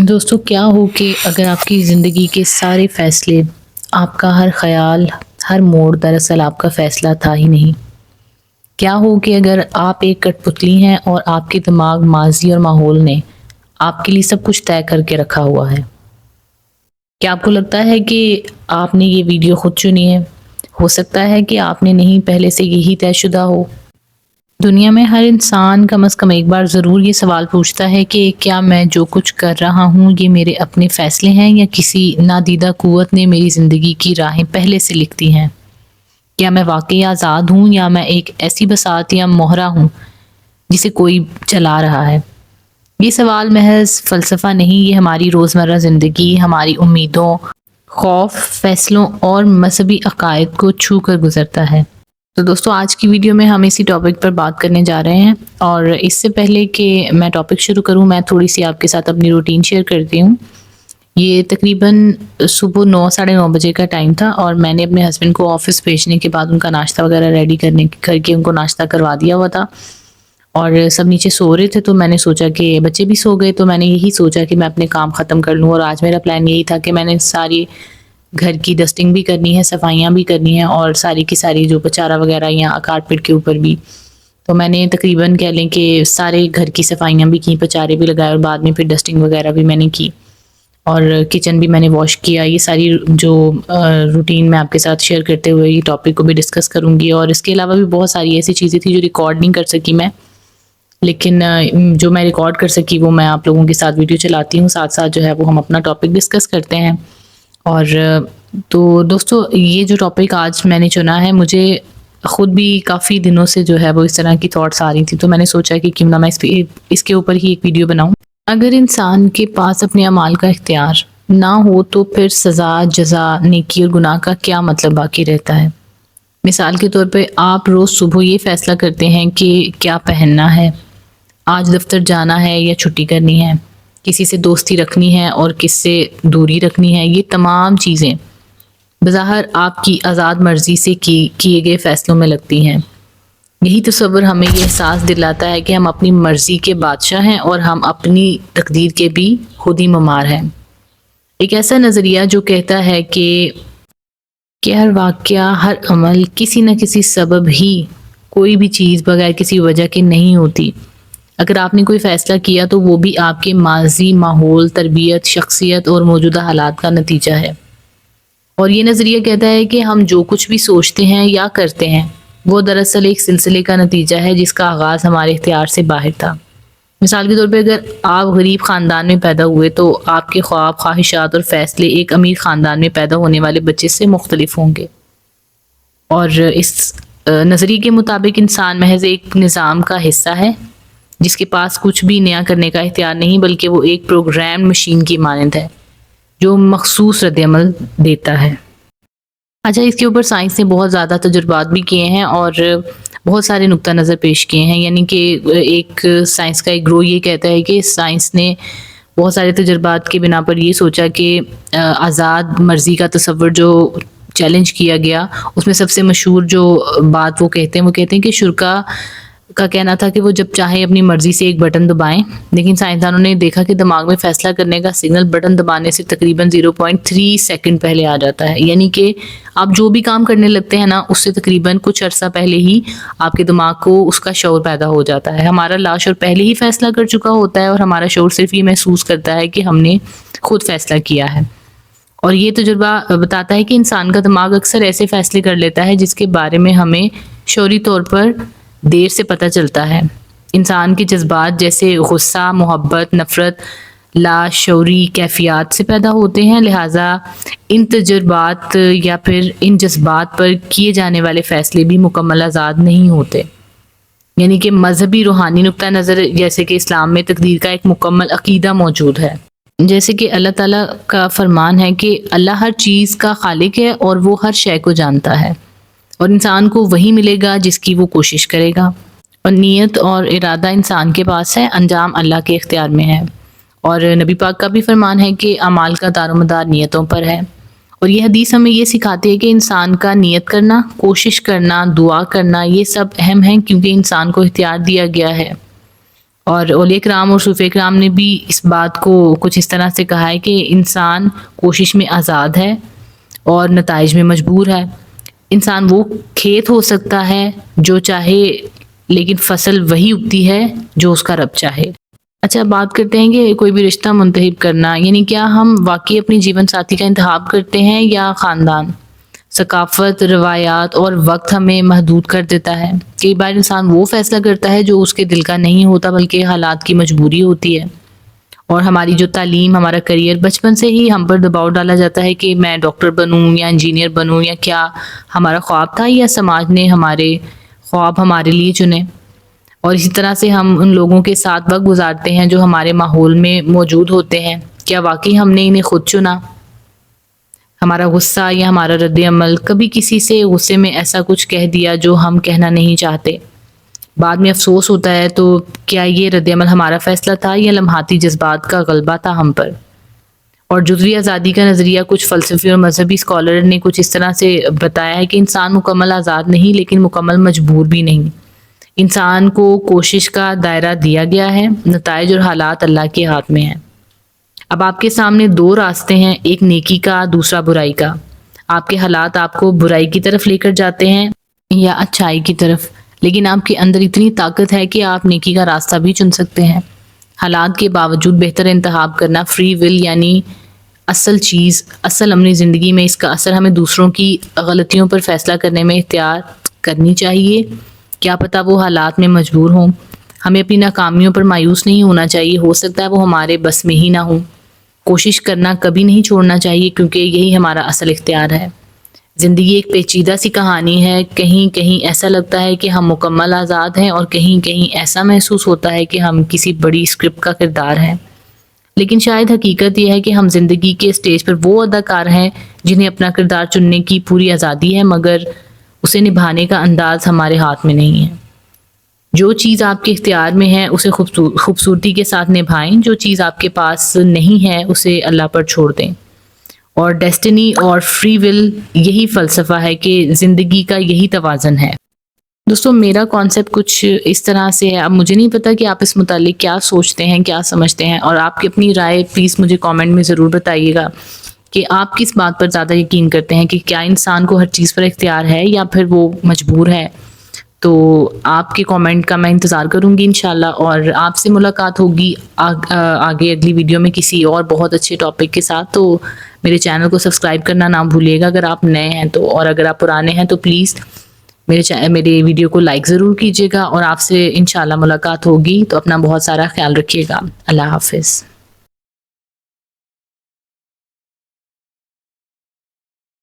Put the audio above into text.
دوستو کیا ہو کہ اگر آپ کی زندگی کے سارے فیصلے، آپ کا ہر خیال، ہر موڑ دراصل آپ کا فیصلہ تھا ہی نہیں؟ کیا ہو کہ اگر آپ ایک کٹ پتلی ہیں اور آپ کے دماغ، ماضی اور ماحول نے آپ کے لیے سب کچھ طے کر کے رکھا ہوا ہے؟ کیا آپ کو لگتا ہے کہ آپ نے یہ ویڈیو خود چنی ہے؟ ہو سکتا ہے کہ آپ نے نہیں، پہلے سے یہی طے شدہ ہو۔ دنیا میں ہر انسان کم از کم ایک بار ضرور یہ سوال پوچھتا ہے کہ کیا میں جو کچھ کر رہا ہوں یہ میرے اپنے فیصلے ہیں یا کسی نادیدہ قوت نے میری زندگی کی راہیں پہلے سے لکھ دی ہیں؟ کیا میں واقعی آزاد ہوں یا میں ایک ایسی بساط یا مہرہ ہوں جسے کوئی چلا رہا ہے؟ یہ سوال محض فلسفہ نہیں، یہ ہماری روزمرہ زندگی، ہماری امیدوں، خوف، فیصلوں اور مذہبی عقائد کو چھو کر گزرتا ہے۔ تو دوستو آج کی ویڈیو میں ہم اسی ٹاپک پر بات کرنے جا رہے ہیں، اور اس سے پہلے کہ میں ٹاپک شروع کروں میں تھوڑی سی آپ کے ساتھ اپنی روٹین شیئر کرتی ہوں۔ یہ تقریباً صبح 9 بجے کا ٹائم تھا، اور میں نے اپنے ہسبینڈ کو آفس بھیجنے کے بعد ان کا ناشتہ وغیرہ ریڈی کر کے ان کو ناشتہ کروا دیا ہوا تھا، اور سب نیچے سو رہے تھے۔ تو میں نے سوچا کہ بچے بھی سو گئے، تو میں نے یہی سوچا کہ میں اپنے کام ختم کر لوں، اور آج میرا پلان یہی تھا کہ میں نے ساری گھر کی ڈسٹنگ بھی کرنی ہے، صفائیاں بھی کرنی ہیں، اور ساری کی ساری جو پچارا وغیرہ یا کارپیٹ کے اوپر بھی، تو میں نے تقریباً کہہ لیں کہ سارے گھر کی صفائیاں بھی کی، پچارے بھی لگائے، اور بعد میں پھر ڈسٹنگ وغیرہ بھی میں نے کی، اور کچن بھی میں نے واش کیا۔ یہ ساری جو روٹین میں آپ کے ساتھ شیئر کرتے ہوئے یہ ٹاپک کو بھی ڈسکس کروں گی، اور اس کے علاوہ بھی بہت ساری ایسی چیزیں تھیں جو ریکارڈ نہیں کر سکی میں، لیکن جو میں ریکارڈ کر سکی وہ میں آپ لوگوں کے ساتھ ویڈیو چلاتی ہوں، ساتھ ساتھ جو ہے وہ ہم اپنا ٹاپک ڈسکس کرتے ہیں۔ اور تو دوستو یہ جو ٹاپک آج میں نے چنا ہے، مجھے خود بھی کافی دنوں سے جو ہے وہ اس طرح کی تھاٹس آ رہی تھی، تو میں نے سوچا کہ کیوں نہ میں اس کے اوپر ہی ایک ویڈیو بناؤں۔ اگر انسان کے پاس اپنے اعمال کا اختیار نہ ہو تو پھر سزا، جزا، نیکی اور گناہ کا کیا مطلب باقی رہتا ہے؟ مثال کے طور پہ آپ روز صبح یہ فیصلہ کرتے ہیں کہ کیا پہننا ہے، آج دفتر جانا ہے یا چھٹی کرنی ہے، کسی سے دوستی رکھنی ہے اور کس سے دوری رکھنی ہے۔ یہ تمام چیزیں بظاہر آپ کی آزاد مرضی سے کیے گئے فیصلوں میں لگتی ہیں۔ یہی تصور ہمیں یہ احساس دلاتا ہے کہ ہم اپنی مرضی کے بادشاہ ہیں اور ہم اپنی تقدیر کے بھی خود ہی ممار ہیں۔ ایک ایسا نظریہ جو کہتا ہے کہ ہر واقعہ، ہر عمل کسی نہ کسی سبب ہی، کوئی بھی چیز بغیر کسی وجہ کے نہیں ہوتی۔ اگر آپ نے کوئی فیصلہ کیا تو وہ بھی آپ کے ماضی، ماحول، تربیت، شخصیت اور موجودہ حالات کا نتیجہ ہے۔ اور یہ نظریہ کہتا ہے کہ ہم جو کچھ بھی سوچتے ہیں یا کرتے ہیں وہ دراصل ایک سلسلے کا نتیجہ ہے جس کا آغاز ہمارے اختیار سے باہر تھا۔ مثال کے طور پہ اگر آپ غریب خاندان میں پیدا ہوئے تو آپ کے خواب، خواہشات اور فیصلے ایک امیر خاندان میں پیدا ہونے والے بچے سے مختلف ہوں گے۔ اور اس نظریے کے مطابق انسان محض ایک نظام کا حصہ ہے جس کے پاس کچھ بھی نیا کرنے کا اختیار نہیں، بلکہ وہ ایک پروگرام مشین کی مانند ہے جو مخصوص رد عمل دیتا ہے۔ اچھا، اس کے اوپر سائنس نے بہت زیادہ تجربات بھی کیے ہیں اور بہت سارے نقطہ نظر پیش کیے ہیں، یعنی کہ ایک سائنس کا ایک گروہ یہ کہتا ہے کہ سائنس نے بہت سارے تجربات کے بنا پر یہ سوچا کہ آزاد مرضی کا تصور جو چیلنج کیا گیا، اس میں سب سے مشہور جو بات وہ کہتے ہیں کہ شرکا کا کہنا تھا کہ وہ جب چاہیں اپنی مرضی سے ایک بٹن دبائیں، لیکن سائنسدانوں نے دیکھا کہ دماغ میں فیصلہ کرنے کا سگنل بٹن دبانے سے تقریباً 0.3 سیکنڈ پہلے آ جاتا ہے، یعنی کہ آپ جو بھی کام کرنے لگتے ہیں نا، اس سے تقریباً کچھ عرصہ پہلے ہی آپ کے دماغ کو اس کا شعور پیدا ہو جاتا ہے۔ ہمارا لاشعور پہلے ہی فیصلہ کر چکا ہوتا ہے، اور ہمارا شعور صرف یہ محسوس کرتا ہے کہ ہم نے خود فیصلہ کیا ہے۔ اور یہ تجربہ بتاتا ہے کہ انسان کا دماغ اکثر ایسے فیصلے کر لیتا ہے جس کے بارے میں ہمیں شعوری طور پر دیر سے پتہ چلتا ہے۔ انسان کے جذبات جیسے غصہ، محبت، نفرت لاشعوری کیفیات سے پیدا ہوتے ہیں، لہٰذا ان تجربات یا پھر ان جذبات پر کیے جانے والے فیصلے بھی مکمل آزاد نہیں ہوتے۔ یعنی کہ مذہبی روحانی نقطہ نظر جیسے کہ اسلام میں تقدیر کا ایک مکمل عقیدہ موجود ہے، جیسے کہ اللہ تعالیٰ کا فرمان ہے کہ اللہ ہر چیز کا خالق ہے اور وہ ہر شے کو جانتا ہے، اور انسان کو وہی ملے گا جس کی وہ کوشش کرے گا، اور نیت اور ارادہ انسان کے پاس ہے، انجام اللہ کے اختیار میں ہے۔ اور نبی پاک کا بھی فرمان ہے کہ اعمال کا دار و مدار نیتوں پر ہے، اور یہ حدیث ہمیں یہ سکھاتی ہے کہ انسان کا نیت کرنا، کوشش کرنا، دعا کرنا، یہ سب اہم ہیں کیونکہ انسان کو اختیار دیا گیا ہے، اور اولیاء کرام اور صوفیاء کرام نے بھی اس بات کو کچھ اس طرح سے کہا ہے کہ انسان کوشش میں آزاد ہے اور نتائج میں مجبور ہے. انسان وہ کھیت ہو سکتا ہے جو چاہے، لیکن فصل وہی اگتی ہے جو اس کا رب چاہے. اچھا، بات کرتے ہیں کہ کوئی بھی رشتہ منتخب کرنا، یعنی کیا ہم واقعی اپنی جیون ساتھی کا انتخاب کرتے ہیں یا خاندان؟ ثقافت، روایات اور وقت ہمیں محدود کر دیتا ہے. کئی بار انسان وہ فیصلہ کرتا ہے جو اس کے دل کا نہیں ہوتا بلکہ حالات کی مجبوری ہوتی ہے. اور ہماری جو تعلیم، ہمارا کریئر، بچپن سے ہی ہم پر دباؤ ڈالا جاتا ہے کہ میں ڈاکٹر بنوں یا انجینئر بنوں، یا کیا ہمارا خواب تھا یا سماج نے ہمارے خواب ہمارے لیے چنے. اور اسی طرح سے ہم ان لوگوں کے ساتھ وقت گزارتے ہیں جو ہمارے ماحول میں موجود ہوتے ہیں. کیا واقعی ہم نے انہیں خود چنا؟ ہمارا غصہ یا ہمارا رد عمل، کبھی کسی سے غصے میں ایسا کچھ کہہ دیا جو ہم کہنا نہیں چاہتے، بعد میں افسوس ہوتا ہے، تو کیا یہ رد عمل ہمارا فیصلہ تھا یا لمحاتی جذبات کا غلبہ تھا ہم پر؟ اور جزوی آزادی کا نظریہ کچھ فلسفی اور مذہبی اسکالر نے کچھ اس طرح سے بتایا ہے کہ انسان مکمل آزاد نہیں لیکن مکمل مجبور بھی نہیں. انسان کو کوشش کا دائرہ دیا گیا ہے، نتائج اور حالات اللہ کے ہاتھ میں ہیں. اب آپ کے سامنے دو راستے ہیں، ایک نیکی کا، دوسرا برائی کا. آپ کے حالات آپ کو برائی کی طرف لے کر جاتے ہیں یا اچھائی کی طرف، لیکن آپ کے اندر اتنی طاقت ہے کہ آپ نیکی کا راستہ بھی چن سکتے ہیں. حالات کے باوجود بہتر انتخاب کرنا، فری ول، یعنی اصل چیز، اصل اپنی زندگی میں اس کا اثر ہمیں دوسروں کی غلطیوں پر فیصلہ کرنے میں احتیاط کرنی چاہیے. کیا پتہ وہ حالات میں مجبور ہوں. ہمیں اپنی ناکامیوں پر مایوس نہیں ہونا چاہیے، ہو سکتا ہے وہ ہمارے بس میں ہی نہ ہوں. کوشش کرنا کبھی نہیں چھوڑنا چاہیے کیونکہ یہی ہمارا اصل اختیار ہے. زندگی ایک پیچیدہ سی کہانی ہے، کہیں کہیں ایسا لگتا ہے کہ ہم مکمل آزاد ہیں اور کہیں کہیں ایسا محسوس ہوتا ہے کہ ہم کسی بڑی اسکرپٹ کا کردار ہیں. لیکن شاید حقیقت یہ ہے کہ ہم زندگی کے اسٹیج پر وہ اداکار ہیں جنہیں اپنا کردار چننے کی پوری آزادی ہے، مگر اسے نبھانے کا انداز ہمارے ہاتھ میں نہیں ہے. جو چیز آپ کے اختیار میں ہے اسے خوبصورتی کے ساتھ نبھائیں، جو چیز آپ کے پاس نہیں ہے اسے اللہ پر چھوڑ دیں. اور ڈیسٹنی اور فری ول، یہی فلسفہ ہے کہ زندگی کا یہی توازن ہے. دوستو، میرا کانسیپٹ کچھ اس طرح سے ہے. اب مجھے نہیں پتا کہ آپ اس متعلق کیا سوچتے ہیں، کیا سمجھتے ہیں، اور آپ کی اپنی رائے پلیز مجھے کامنٹ میں ضرور بتائیے گا کہ آپ کس بات پر زیادہ یقین کرتے ہیں، کہ کیا انسان کو ہر چیز پر اختیار ہے یا پھر وہ مجبور ہے. تو آپ کے کامنٹ کا میں انتظار کروں گی انشاءاللہ، اور آپ سے ملاقات ہوگی آگے اگلی ویڈیو میں کسی اور بہت اچھے ٹاپک کے ساتھ. تو میرے چینل کو سبسکرائب کرنا نہ بھولیے گا اگر آپ نئے ہیں تو، اور اگر آپ پرانے ہیں تو پلیز میرے ویڈیو کو لائک ضرور کیجیے گا. اور آپ سے انشاءاللہ ملاقات ہوگی، تو اپنا بہت سارا خیال رکھیے گا. اللہ حافظ.